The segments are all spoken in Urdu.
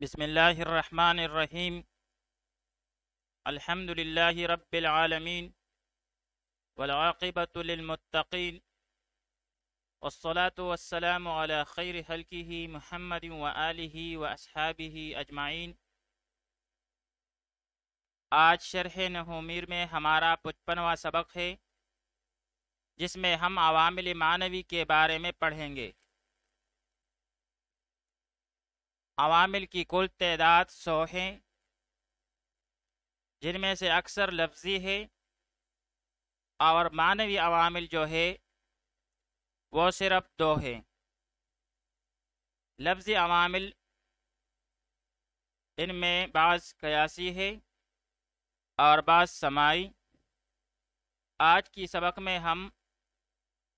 بسم اللہ الرحمن الرحیم الحمد للہ رب العالمین والعاقبۃ للمتقین والصلاة والسلام علی خیر خلقہ محمد وآلہ واصحابہ اجمعین۔ آج شرح نحومیر میں ہمارا 55واں سبق ہے، جس میں ہم عوامل معنوی کے بارے میں پڑھیں گے۔ عوامل کی کل تعداد 100 ہیں، جن میں سے اکثر لفظی ہے، اور معنوی عوامل جو ہے وہ صرف 2 ہیں۔ لفظی عوامل ان میں بعض قیاسی ہے اور بعض سماعی۔ آج کی سبق میں ہم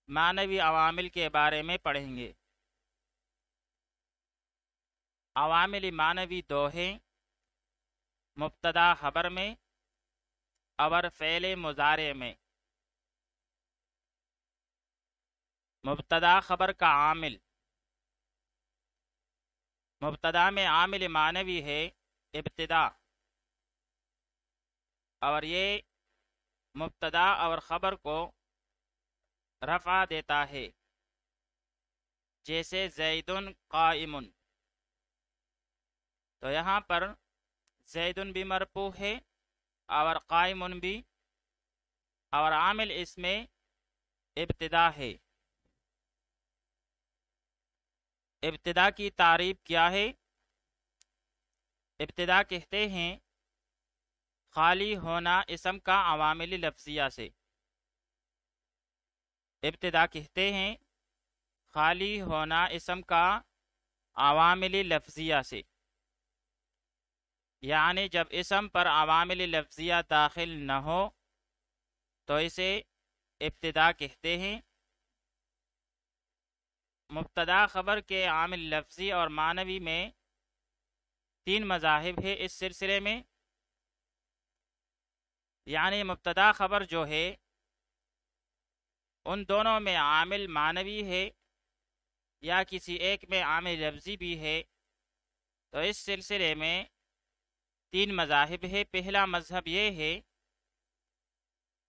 معنوی عوامل کے بارے میں پڑھیں گے۔ عوامل معنوی 2 ہیں، مبتدا خبر میں اور فعل مضارع میں۔ مبتدا خبر کا عامل، مبتدا میں عامل معنوی ہے ابتدا، اور یہ مبتدا اور خبر کو رفع دیتا ہے، جیسے زیدن قائم۔ تو یہاں پر زیدن بھی مرفوع ہے اور قائم بھی، اور عامل اس میں ابتدا ہے۔ ابتدا کی تعریف کیا ہے؟ ابتدا کہتے ہیں خالی ہونا اسم کا عوامل لفظیہ سے۔ ابتدا کہتے ہیں خالی ہونا اسم کا عوامل لفظیہ سے، یعنی جب اسم پر عوامل لفظیہ داخل نہ ہو تو اسے ابتدا کہتے ہیں۔ مبتدا خبر کے عامل لفظی اور معنوی میں 3 مذاہب ہے اس سلسلے میں، یعنی مبتدا خبر جو ہے ان دونوں میں عامل معنوی ہے یا کسی ایک میں عامل لفظی بھی ہے۔ تو اس سلسلے میں 3 مذاہب ہے۔ پہلا مذہب یہ ہے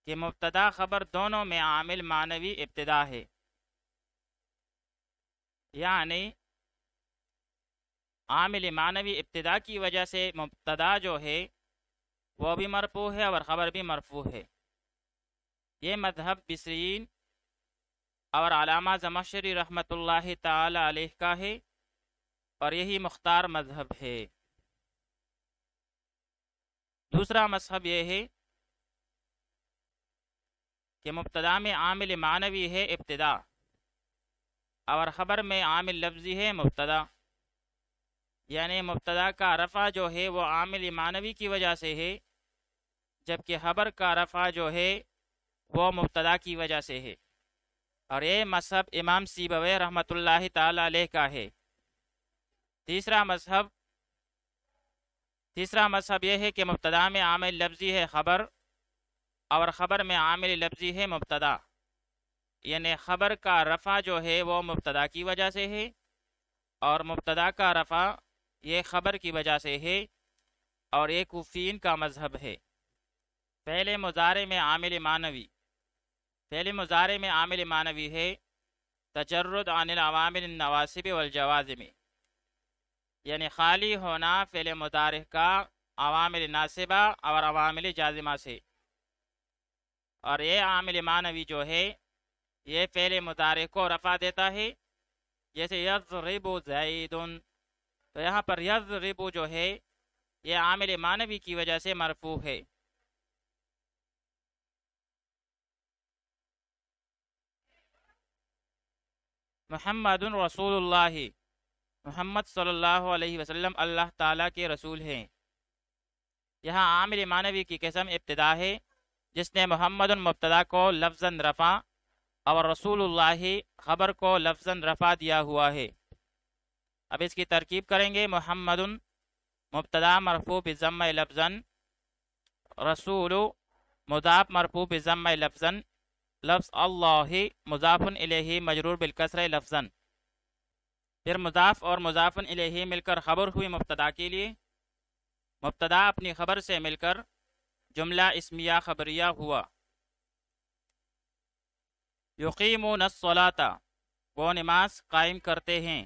کہ مبتدا خبر دونوں میں عامل معنوی ابتدا ہے، یعنی عامل معنوی ابتدا کی وجہ سے مبتدا جو ہے وہ بھی مرفوع ہے اور خبر بھی مرفوع ہے۔ یہ مذہب بصرین اور علامہ زمخشری رحمۃ اللہ تعالی علیہ کا ہے، اور یہی مختار مذہب ہے۔ دوسرا مذہب یہ ہے کہ مبتدا میں عامل معنوی ہے ابتدا، اور خبر میں عامل لفظی ہے مبتدا، یعنی مبتدا کا رفع جو ہے وہ عامل معنوی کی وجہ سے ہے، جبکہ خبر کا رفع جو ہے وہ مبتدا کی وجہ سے ہے۔ اور یہ مذہب امام سیبوی رحمۃ اللہ تعالی علیہ کا ہے۔ تیسرا مذہب یہ ہے کہ مبتدا میں عامل لفظی ہے خبر، اور خبر میں عامل لفظی ہے مبتدا، یعنی خبر کا رفع جو ہے وہ مبتدا کی وجہ سے ہے، اور مبتدا کا رفع یہ خبر کی وجہ سے ہے، اور یہ کوفیین کا مذہب ہے۔ فعل مضارع میں عامل معنوی، فعل مضارع میں عامل معنوی ہے تجرد عن العوامل النواسب والجوازم، یعنی خالی ہونا فعل مضارع کا عوامل ناصبہ اور عوامل جازمہ سے۔ اور یہ عامل معنوی جو ہے یہ فعل مضارع کو رفع دیتا ہے، جیسے یضرب زید، تو یہاں پر یضرب جو ہے یہ عامل معنوی کی وجہ سے مرفوع ہے۔ محمد رسول اللہ، محمد صلی اللہ علیہ وسلم اللہ تعالیٰ کے رسول ہیں۔ یہاں عامل معنوی کی قسم ابتدا ہے، جس نے محمد مبتدا کو لفظاً رفع اور رسول اللہ خبر کو لفظاً رفع دیا ہوا ہے۔ اب اس کی ترکیب کریں گے۔ محمد مبتدا مرفوع بضم لفظاً، رسول مضاف مرفوع بضم لفظاً، لفظ اللہ مضاف الیہ مجرور بالکسر لفظاً۔ پھر مضاف اور مضافن الیہ مل کر خبر ہوئی مبتدا کے لیے، مبتدا اپنی خبر سے مل کر جملہ اسمیہ خبریہ ہوا۔ یقیمون الصلاۃ، وہ نماز قائم کرتے ہیں۔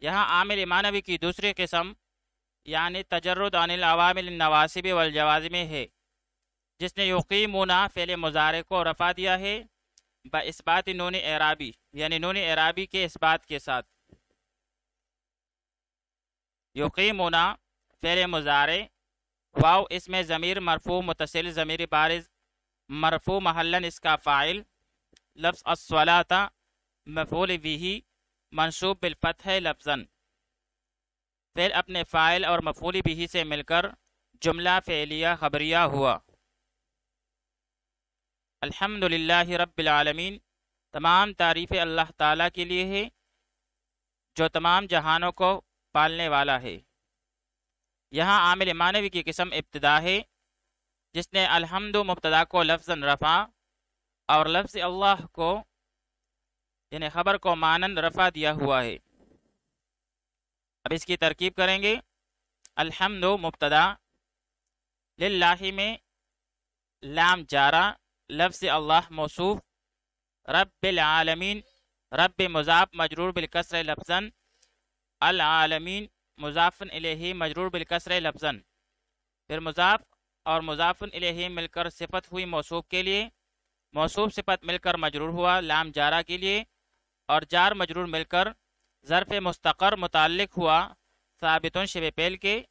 یہاں عامل معنوی کی دوسری قسم یعنی تجرد عن العوامل النواسب والجوازم ہے، جس نے یقیمون فعل مضارع کو رفع دیا ہے باثبات نون اعرابی، یعنی نون اعرابی کے اثبات کے ساتھ۔ یقیمون فعل مضارع، واو اس میں ضمیر مرفوع متصل ضمیر بارز مرفوع محلاً اس کا فاعل، لفظ الصلاۃ مفعول بہ منصوب بالفتح لفظاً، فعل اپنے فاعل اور مفعول بہ سے مل کر جملہ فعلیہ خبریہ ہوا۔ الحمدللہ رب العالمین، تمام تعریفیں اللہ تعالیٰ کے لیے ہے جو تمام جہانوں کو پالنے والا ہے۔ یہاں عامل معنوی کی قسم ابتدا ہے، جس نے الحمد مبتدا کو لفظاً رفع اور لفظ اللہ کو یعنی خبر کو معناً رفع دیا ہوا ہے۔ اب اس کی ترکیب کریں گے۔ الحمد مبتدا، للہ میں لام جارہ، لفظ اللہ موصوف، رب العالمین رب مضاف مجرور بالکسر لفظاً، العالمین مضاف الیہ مجرور بالکسر لفظاً، پھر مضاف اور مضاف الیہ مل کر صفت ہوئی موصوف کے لیے، موصوف صفت مل کر مجرور ہوا لام جارہ کے لیے، اور جار مجرور مل کر ظرف مستقر متعلق ہوا ثابتن شبہ فعل کے